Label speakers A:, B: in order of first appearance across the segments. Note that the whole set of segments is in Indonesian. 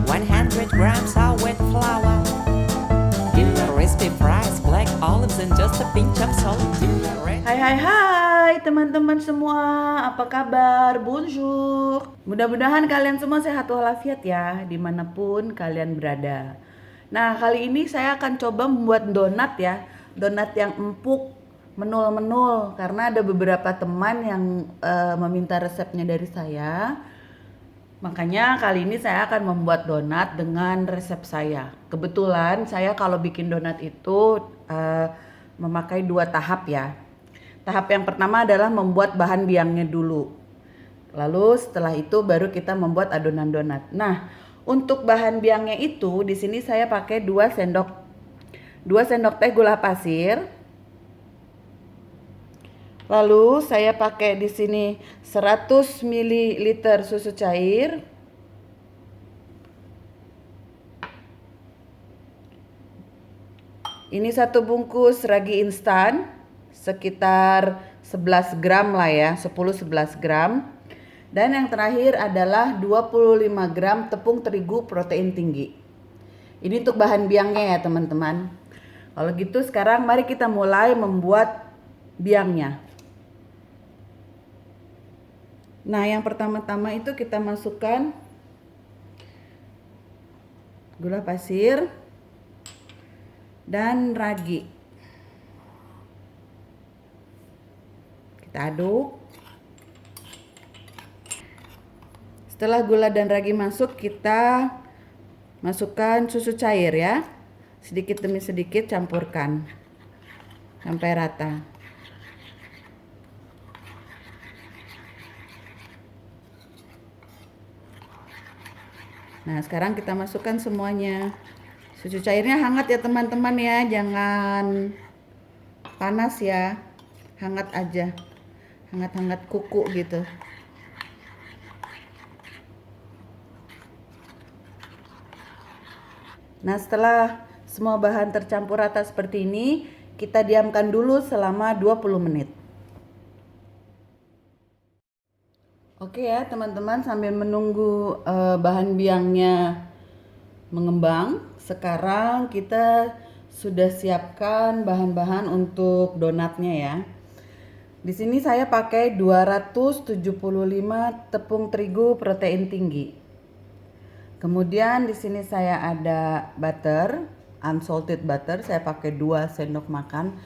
A: 100 grams of wheat flour. Do the recipe fries, black olives, and just a pinch of salt. Do the red.
B: Hai teman-teman semua, apa kabar? Bonjour. Mudah-mudahan kalian semua sehat walafiat ya, dimanapun kalian berada. Nah, kali ini saya akan coba membuat donat ya, donat yang empuk, menul-menul, karena ada beberapa teman yang meminta resepnya dari saya. Makanya kali ini saya akan membuat donat dengan resep saya. Kebetulan saya kalau bikin donat itu memakai 2 tahap ya. Tahap yang pertama adalah membuat bahan biangnya dulu. Lalu setelah itu baru kita membuat adonan donat. Nah, untuk bahan biangnya itu di sini saya pakai 2 sendok teh gula pasir. Lalu saya pakai di sini 100 ml susu cair. Ini 1 bungkus ragi instan sekitar 11 gram lah ya, 10-11 gram. Dan yang terakhir adalah 25 gram tepung terigu protein tinggi. Ini untuk bahan biangnya ya teman-teman. Kalau gitu sekarang mari kita mulai membuat biangnya. Nah, yang pertama-tama itu kita masukkan gula pasir dan ragi. Kita aduk. Setelah gula dan ragi masuk, kita masukkan susu cair ya. Sedikit demi sedikit campurkan sampai rata. Nah, sekarang kita masukkan semuanya. Susu cairnya hangat ya teman-teman ya, jangan panas ya. Hangat aja. Hangat-hangat kuku gitu. Nah, setelah semua bahan tercampur rata seperti ini, kita diamkan dulu selama 20 menit. Oke ya teman-teman, sambil menunggu bahan biangnya mengembang, sekarang kita sudah siapkan bahan-bahan untuk donatnya ya. Di sini saya pakai 275 tepung terigu protein tinggi. Kemudian di sini saya ada butter, unsalted butter, saya pakai 2 sendok makan.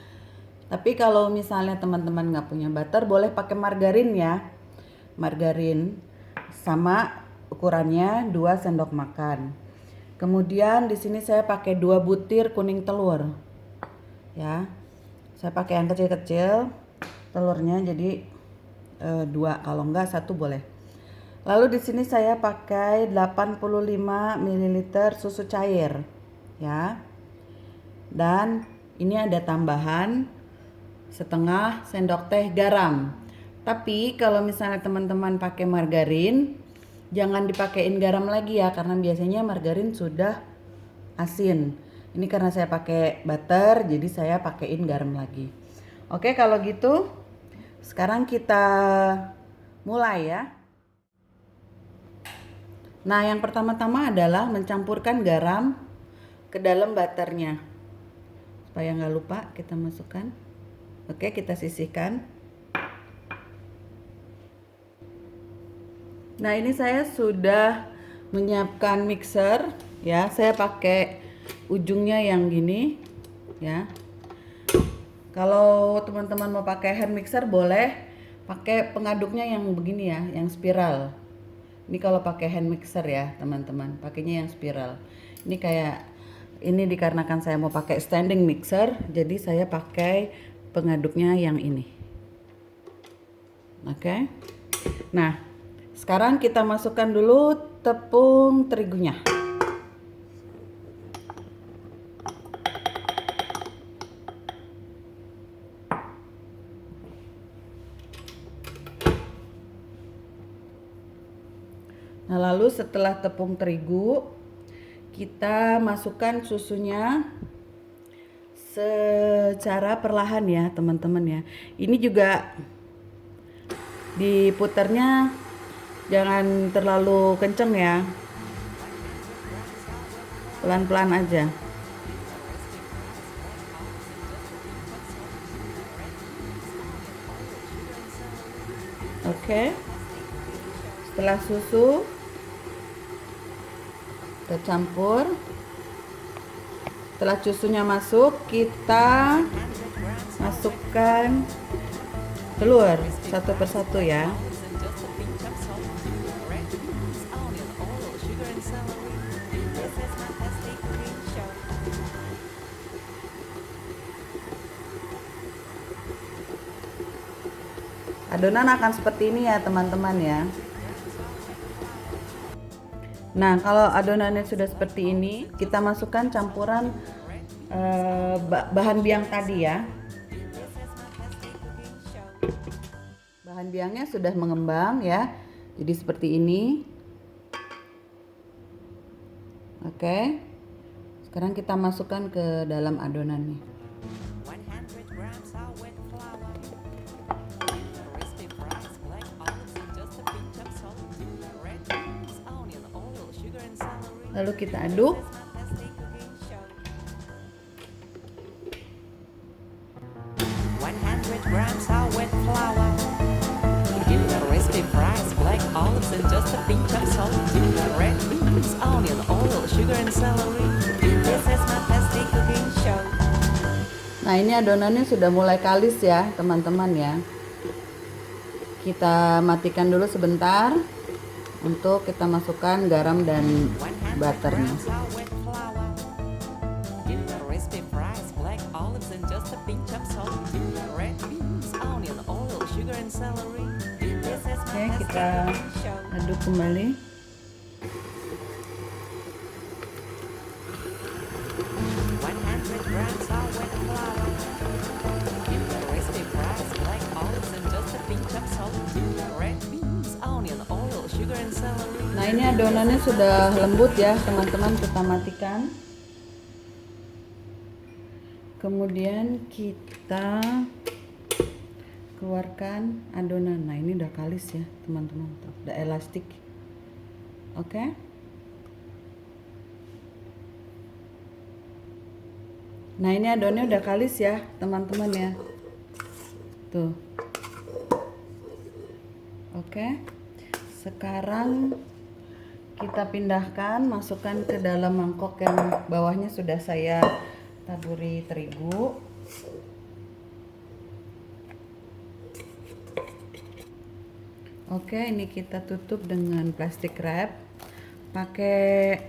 B: Tapi kalau misalnya teman-teman nggak punya butter, boleh pakai margarin ya. Margarin sama ukurannya 2 sendok makan. Kemudian di sini saya pakai 2 butir kuning telur. Ya. Saya pakai yang kecil-kecil telurnya, jadi 2, kalau enggak 1 boleh. Lalu di sini saya pakai 85 ml susu cair. Ya. Dan ini ada tambahan setengah sendok teh garam. Tapi kalau misalnya teman-teman pakai margarin, jangan dipakein garam lagi ya, karena biasanya margarin sudah asin. Ini karena saya pakai butter, jadi saya pakein garam lagi. Oke, kalau gitu sekarang kita mulai ya. Nah, yang pertama-tama adalah mencampurkan garam ke dalam butternya. Supaya nggak lupa kita masukkan. Oke, kita sisihkan. Nah, ini saya sudah menyiapkan mixer ya. Saya pakai ujungnya yang gini ya. Kalau teman-teman mau pakai hand mixer boleh pakai pengaduknya yang begini ya, yang spiral. Ini kalau pakai hand mixer ya, teman-teman, pakainya yang spiral. Ini dikarenakan saya mau pakai standing mixer, jadi saya pakai pengaduknya yang ini. Oke. Nah, sekarang kita masukkan dulu tepung terigunya. Nah, lalu setelah tepung terigu, kita masukkan susunya secara perlahan ya, teman-teman ya. Ini juga diputarnya jangan terlalu kenceng ya. pelan-pelan aja. Oke. Setelah susu kita campur. Setelah susunya masuk, kita masukkan telur satu persatu ya. Adonan akan seperti ini ya teman-teman ya. Nah, kalau adonannya sudah seperti ini, kita masukkan campuran bahan biang tadi ya. Bahan biangnya sudah mengembang ya. Jadi seperti ini. Oke. Sekarang kita masukkan ke dalam adonannya. Lalu kita aduk. Nah, ini adonannya sudah mulai kalis ya teman-teman ya. Kita matikan dulu sebentar untuk kita masukkan garam dan butternya. Oke, kita aduk kembali. Nah, ini adonannya sudah lembut ya teman-teman, kita matikan. Kemudian kita keluarkan adonan. Nah, ini udah kalis ya teman-teman, udah elastik. Oke. Nah, ini adonannya udah kalis ya teman-teman ya. Tuh. Oke. Sekarang kita pindahkan, masukkan ke dalam mangkok yang bawahnya sudah saya taburi terigu. Oke, ini kita tutup dengan plastik wrap. Pakai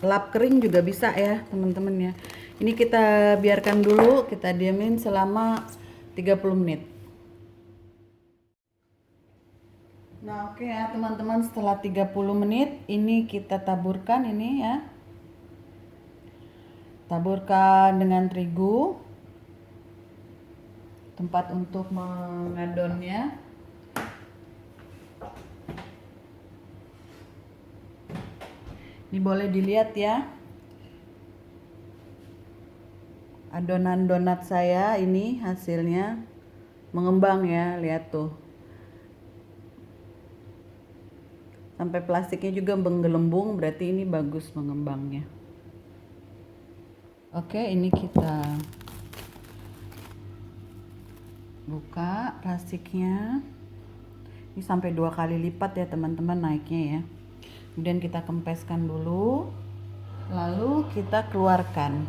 B: lap kering juga bisa ya teman-teman ya. Ini kita biarkan dulu, kita diamin selama 30 menit. Nah, oke ya teman-teman, setelah 30 menit ini kita taburkan ini ya. Taburkan dengan terigu. Tempat untuk mengadonnya. Ini boleh dilihat ya. Adonan donat saya ini hasilnya mengembang ya, lihat tuh. Sampai plastiknya juga menggelembung, berarti ini bagus mengembangnya. Oke, ini kita buka plastiknya. Ini sampai 2 kali lipat ya teman-teman naiknya ya. Kemudian kita kempeskan dulu. Lalu kita keluarkan.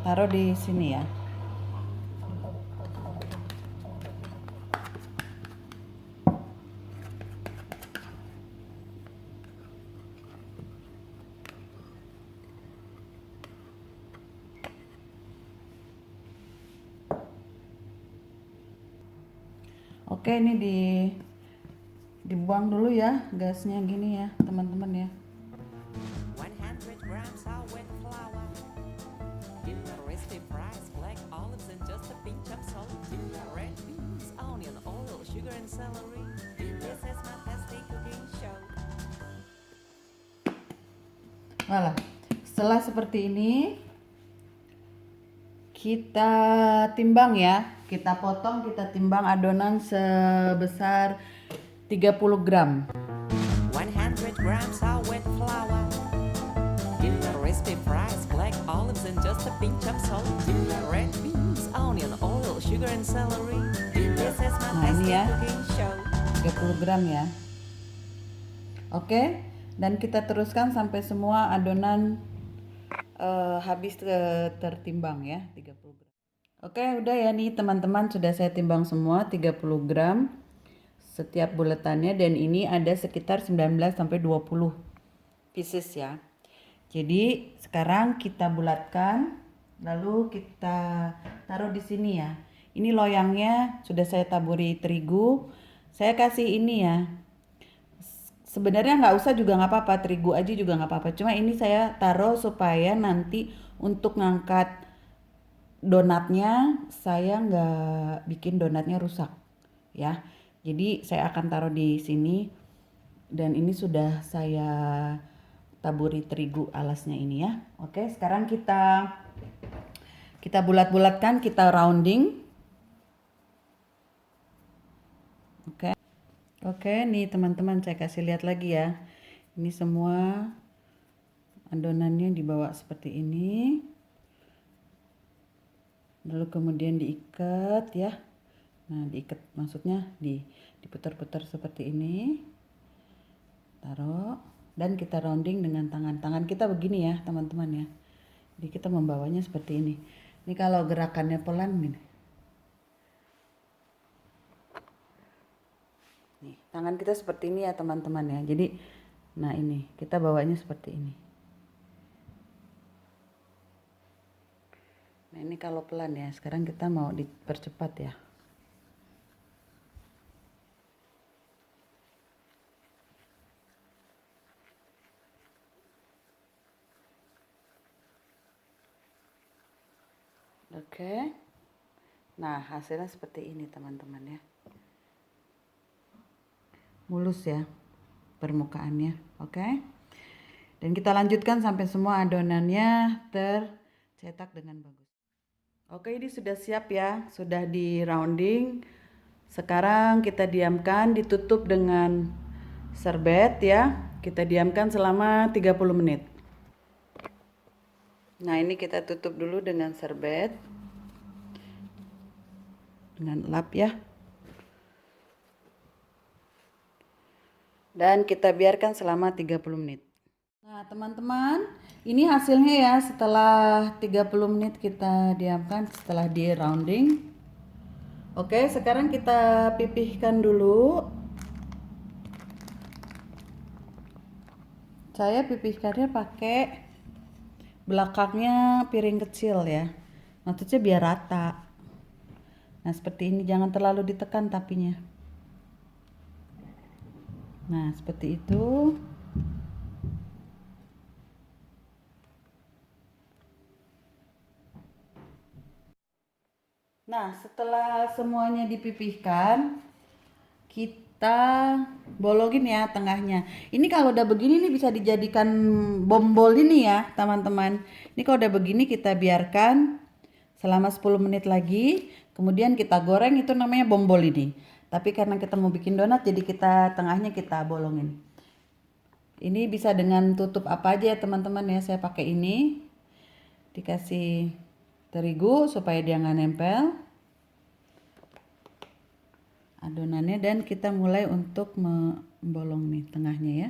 B: Taruh di sini ya. Oke, ini dibuang dulu ya gasnya gini ya teman-teman ya. Nah, setelah seperti ini kita timbang ya, kita potong, kita timbang adonan sebesar 30 gram.
A: 100 grams of wet flour. Give the recipe pinch of salt, red beans, onion, oil, sugar, and celery. This is my
B: Nah, ini
A: tasty
B: ya.
A: cooking show.
B: 30 gram ya. Oke, dan kita teruskan sampai semua adonan habis tertimbang ya, 30 gram. Oke, udah ya nih teman-teman, sudah saya timbang semua 30 gram setiap buletannya, dan ini ada sekitar 19 sampai 20 pieces ya. Jadi sekarang kita bulatkan, lalu kita taruh di sini ya. Ini loyangnya sudah saya taburi terigu. Saya kasih ini ya. Sebenarnya nggak usah juga nggak apa-apa, terigu aja juga nggak apa-apa. Cuma ini saya taruh supaya nanti untuk ngangkat donatnya saya nggak bikin donatnya rusak ya. Jadi saya akan taruh di sini, dan ini sudah saya taburi terigu alasnya ini ya. Oke, sekarang kita bulat-bulatkan, kita rounding. Oke, nih teman-teman, saya kasih lihat lagi ya. Ini semua adonannya dibawa seperti ini. Lalu kemudian diikat ya. Nah, diikat maksudnya diputar-putar seperti ini. Taruh, dan kita rounding dengan tangan kita begini ya, teman-teman ya. Jadi kita membawanya seperti ini. Ini kalau gerakannya pelan nih. Nih, tangan kita seperti ini ya, teman-teman ya. Jadi, nah ini, kita bawanya seperti ini. Nah, ini kalau pelan ya. Sekarang kita mau dipercepat ya. Oke. Nah, hasilnya seperti ini, teman-teman ya. Mulus ya permukaannya. Oke. Dan kita lanjutkan sampai semua adonannya tercetak dengan bagus. Oke, ini sudah siap ya, sudah di rounding. Sekarang kita diamkan, ditutup dengan serbet ya. Kita diamkan selama 30 menit. Nah, ini kita tutup dulu dengan serbet, dengan lap ya. Dan kita biarkan selama 30 menit. Nah, teman-teman, ini hasilnya ya setelah 30 menit kita diamkan, setelah di rounding. Oke, sekarang kita pipihkan dulu. Saya pipihkannya pakai belakangnya piring kecil ya. Maksudnya biar rata. Nah, seperti ini, jangan terlalu ditekan tapinya. Nah, seperti itu. Nah, setelah semuanya dipipihkan, kita bolongin ya tengahnya. Ini kalau udah begini nih bisa dijadikan bombol ini ya, teman-teman. Ini kalau udah begini kita biarkan selama 10 menit lagi. Kemudian kita goreng, itu namanya bombol ini. Tapi karena kita mau bikin donat, jadi kita tengahnya kita bolongin. Ini bisa dengan tutup apa aja ya teman-teman ya. Saya pakai ini. Dikasih terigu supaya dia nggak nempel adonannya, dan kita mulai untuk membolong nih tengahnya ya.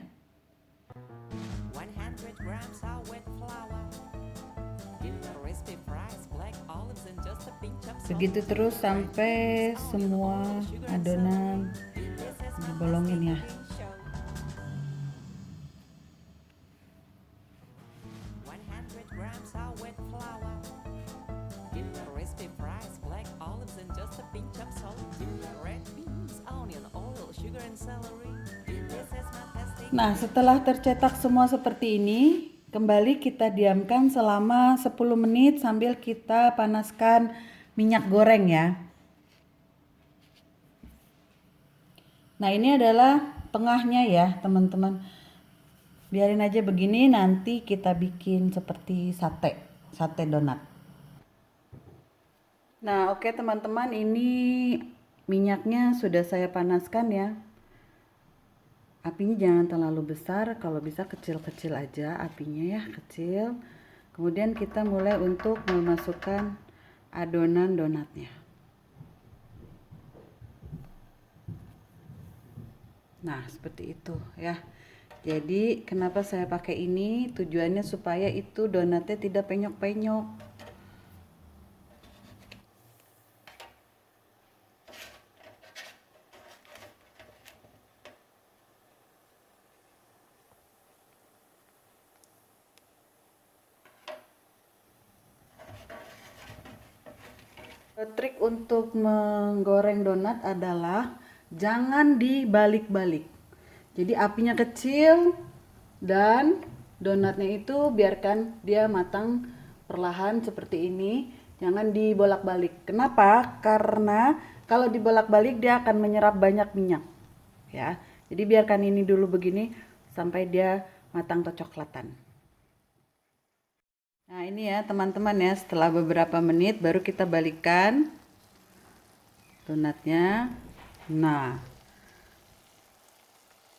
A: 100 grams of wet flour, crispy fries, black olives, and just a pinch of salt.
B: Begitu terus sampai semua adonan dibolongin ya.
A: 100 grams of wet flour, crispy fries, black olives, and just a pinch of salt. Red beans, onion, oil, sugar, and celery. This is my tasty.
B: Nah, setelah tercetak semua seperti ini, kembali kita diamkan selama 10 menit sambil kita panaskan minyak goreng ya. Nah, ini adalah tengahnya ya, teman-teman. Biarin aja begini, nanti kita bikin seperti sate donat. Nah, oke teman-teman, ini minyaknya sudah saya panaskan ya. Apinya jangan terlalu besar, kalau bisa kecil-kecil aja apinya ya, kecil. Kemudian kita mulai untuk memasukkan adonan donatnya. Nah, seperti itu ya. Jadi kenapa saya pakai ini? Tujuannya supaya itu donatnya tidak penyok-penyok. Trik untuk menggoreng donat adalah jangan dibalik-balik. Jadi apinya kecil dan donatnya itu biarkan dia matang perlahan seperti ini. Jangan dibolak-balik. Kenapa? Karena kalau dibolak-balik dia akan menyerap banyak minyak. Ya. Jadi biarkan ini dulu begini sampai dia matang kecoklatan. Nah ini ya teman-teman ya, setelah beberapa menit baru kita balikkan donatnya. Nah,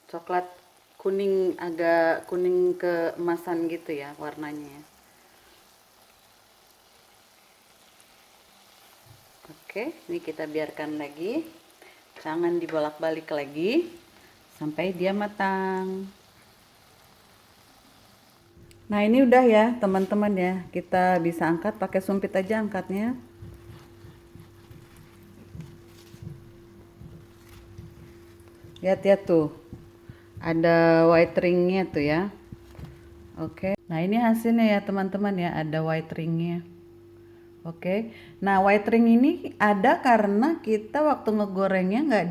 B: coklat kuning, agak kuning keemasan gitu ya warnanya ya. Oke, ini kita biarkan lagi, jangan dibolak-balik lagi sampai dia matang. Nah ini udah ya teman-teman ya, kita bisa angkat pakai sumpit aja angkatnya. Lihat ya tuh, ada white ringnya tuh ya. Oke, nah ini hasilnya ya teman-teman ya, ada white ringnya. Oke, nah white ring ini ada karena kita waktu ngegorengnya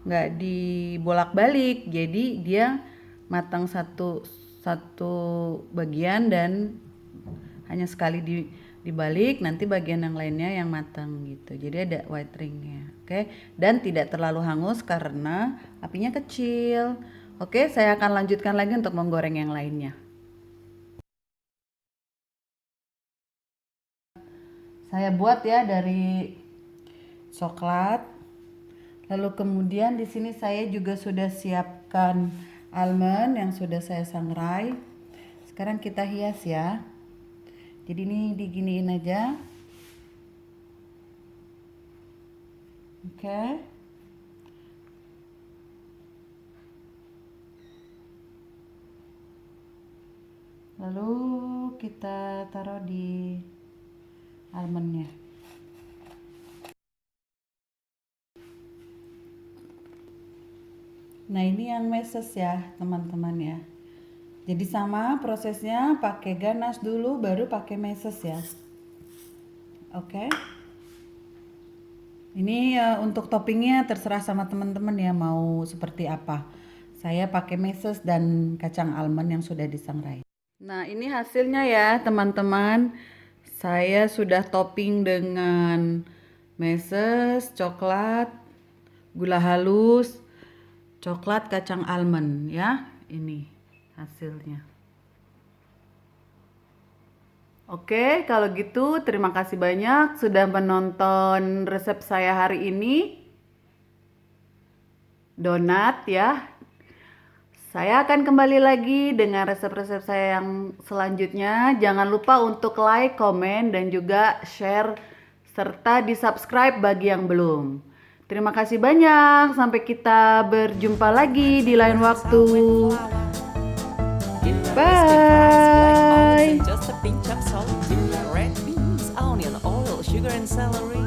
B: nggak dibolak-balik, jadi dia matang satu bagian dan hanya sekali dibalik, nanti bagian yang lainnya yang matang gitu. Jadi ada white ringnya. Oke, dan tidak terlalu hangus karena apinya kecil. Oke, saya akan lanjutkan lagi untuk menggoreng yang lainnya. Saya buat ya dari coklat. Lalu kemudian di sini saya juga sudah siapkan almond yang sudah saya sangrai. Sekarang kita hias ya. Jadi ini diginiin aja. Oke. Lalu kita taruh di almondnya. Nah ini yang meses ya teman-teman ya. Jadi sama prosesnya, pakai ganas dulu baru pakai meses ya. Oke. Ini untuk toppingnya terserah sama teman-teman ya mau seperti apa. Saya pakai meses dan kacang almond yang sudah disangrai. Nah ini hasilnya ya teman-teman. Saya sudah topping dengan meses, coklat, gula halus, coklat, kacang almond ya. Ini hasilnya. Oke, kalau gitu terima kasih banyak sudah menonton resep saya hari ini. Donat ya. Saya akan kembali lagi dengan resep-resep saya yang selanjutnya. Jangan lupa untuk like, komen, dan juga share serta di-subscribe bagi yang belum. Terima kasih banyak. Sampai kita berjumpa lagi di lain waktu. Bye.
A: Just a pinch of salt, red beans, onion, oil, sugar, and celery.